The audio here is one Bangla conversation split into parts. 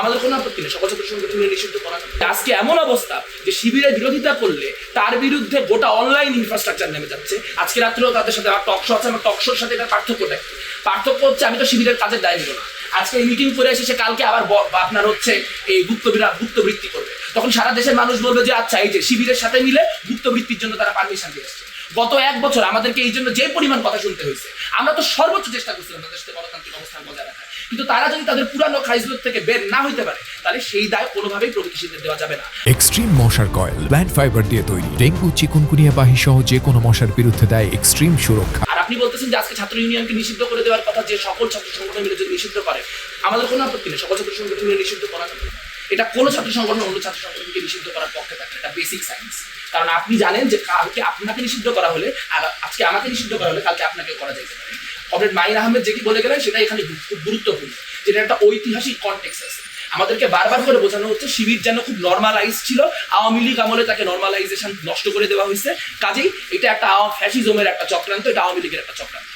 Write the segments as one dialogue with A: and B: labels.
A: আমাদের কোনো আপত্তি নেই সকল ছাত্র সংগঠন নিষিদ্ধ করা। আজকে এমন অবস্থা যে শিবিরের বিরোধিতা করলে তার বিরুদ্ধে গোটা অনলাইন ইনফ্রাস্ট্রাকচার নেমে যাচ্ছে। আজকে রাত্রেও তাদের সাথে আমার টক শো আছে, আমার টক শোর সাথে এটার পার্থক্য হচ্ছে আমি তো শিবিরের কাজের দায় নিল না, আজকে এই মিটিং করে এসে সে কালকে আবার আপনার হচ্ছে এই গুপ্তবৃত্তি করবে, তখন সারা দেশের মানুষ বলবে যে আচ্ছা এই যে শিবিরের সাথে মিলে গুপ্তবৃত্তির জন্য তারা পারমিশন দিয়ে আসছে। গত 1 বছর আমাদেরকে এই জন্য যে পরিমাণ কথা শুনতে হয়েছে, আমরা তো সর্বোচ্চ চেষ্টা করছিলাম তাদের সাথে গণতান্ত্রিক অবস্থান বজায় রাখার, কিন্তু তারা যদি তাদের পুরানো খাইজলত থেকে বের না হইতে পারে তাহলে সেই দায় কোনোভাবেই প্রগতিশীলদের দেওয়া যাবে না।
B: এক্সট্রিম মশার কয়েল প্ল্যান্ট ফাইবার দিয়ে তৈরি, ডেঙ্গু চিকুনগুনিয়া বাহি সহ যে কোনো মশার বিরুদ্ধে দেয় এক্সট্রিম সুরক্ষা।
A: আর আপনি বলতেছেন যে আজকে ছাত্র ইউনিয়নকে নিষিদ্ধ করে দেওয়ার কথা, যে সকল ছাত্র সংগঠন মিলে যদি নিষিদ্ধ করে, আমাদের কোনো আপত্তি নেই সকল ছাত্র সংগঠন মিলে নিষিদ্ধ করা যাবে। এটা কোনো ছাত্র সংগঠন অন্য ছাত্র সংগঠনকে নিষিদ্ধ করার পক্ষে থাকে, এটা বেসিক সায়েন্স। কারণ আপনি জানেন যে কালকে আপনাকে নিষিদ্ধ করা হলে, আজকে আমাকে নিষিদ্ধ করা হলে কালকে আপনাকে করা যেতে পারে। কমরেড মাইন আহমেদ যেটি বলে গেলেন সেটা এখানে খুব গুরুত্বপূর্ণ, যেটা একটা ঐতিহাসিক কনটেক্সট আছে। আমাদেরকে বারবার করে বোঝানো হচ্ছে শিবির যেন খুব নর্মালাইজ ছিল, আওয়ামী লীগ আমলে তাকে নর্মালাইজেশন নষ্ট করে দেওয়া হয়েছে, কাজেই এটা একটা ফ্যাসিজমের একটা চক্রান্ত, এটা আওয়ামী লীগের একটা চক্রান্ত।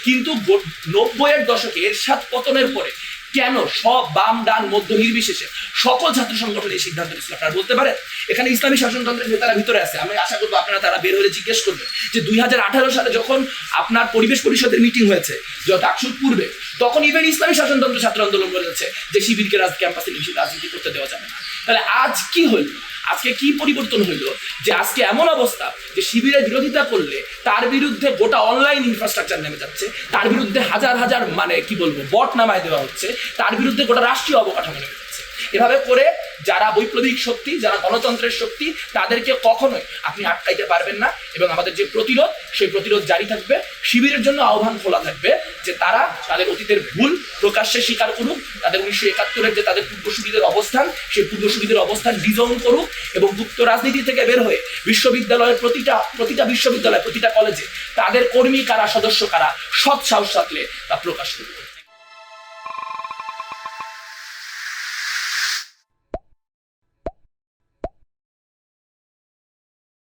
A: কিন্তু 90-এর দশকে এরশাদ পতনের পরে কেন সব বাম ডান মধ্য নির্বিশেষে সকল ছাত্র সংগঠন এই সিদ্ধান্ত নিয়েছিল? আপনারা বলতে পারেন? এখানে ইসলামী শাসনতন্ত্রের নেতারা ভিতরে আছে, আমি আশা করবো আপনারা তারা বের হলে জিজ্ঞেস করবেন যে 2018 সালে যখন আপনার পরিবেশ পরিষদের মিটিং হয়েছে ডাকসুর পূর্বে, তখন ইভেন ইসলামী শাসনতন্ত্র ছাত্র আন্দোলন বলেছে যে শিবিরকে ক্যাম্পাসে রাজনীতি করতে দেওয়া যাবে না। তাহলে আজ কি হইল? আজকে কি পরিবর্তন হইল যে আজকে এমন অবস্থা যে শিবিরের বিরোধিতা করলে তার বিরুদ্ধে গোটা অনলাইন ইনফ্রাস্ট্রাকচার নেমে যাচ্ছে, তার বিরুদ্ধে হাজার হাজার বট নামায় দেওয়া হচ্ছে, তার বিরুদ্ধে গোটা রাষ্ট্রীয় অবকাঠামো নেমে যাচ্ছে। এভাবে করে যারা বৈপ্লবিক শক্তি, যারা গণতন্ত্রের শক্তি, তাদেরকে কখনোই আপনি আটকাইতে পারবেন না। এবং আমাদের যে প্রতিরোধ, সেই প্রতিরোধ জারি থাকবে। শিবিরের জন্য আহ্বান খোলা থাকবে যে তারা তাদের অতীতের ভুল প্রকাশ্যে স্বীকার করুক, তাদের 1971-এর যে তাদের পূর্বসূরীদের অবস্থান, সেই পূর্বসূরীদের অবস্থান ডিজাউন করুক এবং গুপ্ত রাজনীতি থেকে বের হয়ে বিশ্ববিদ্যালয়ের প্রতিটা বিশ্ববিদ্যালয়, প্রতিটা কলেজে তাদের কর্মী কারা, সদস্য কারা, সৎ সাহস থাকলে তা প্রকাশ করবে।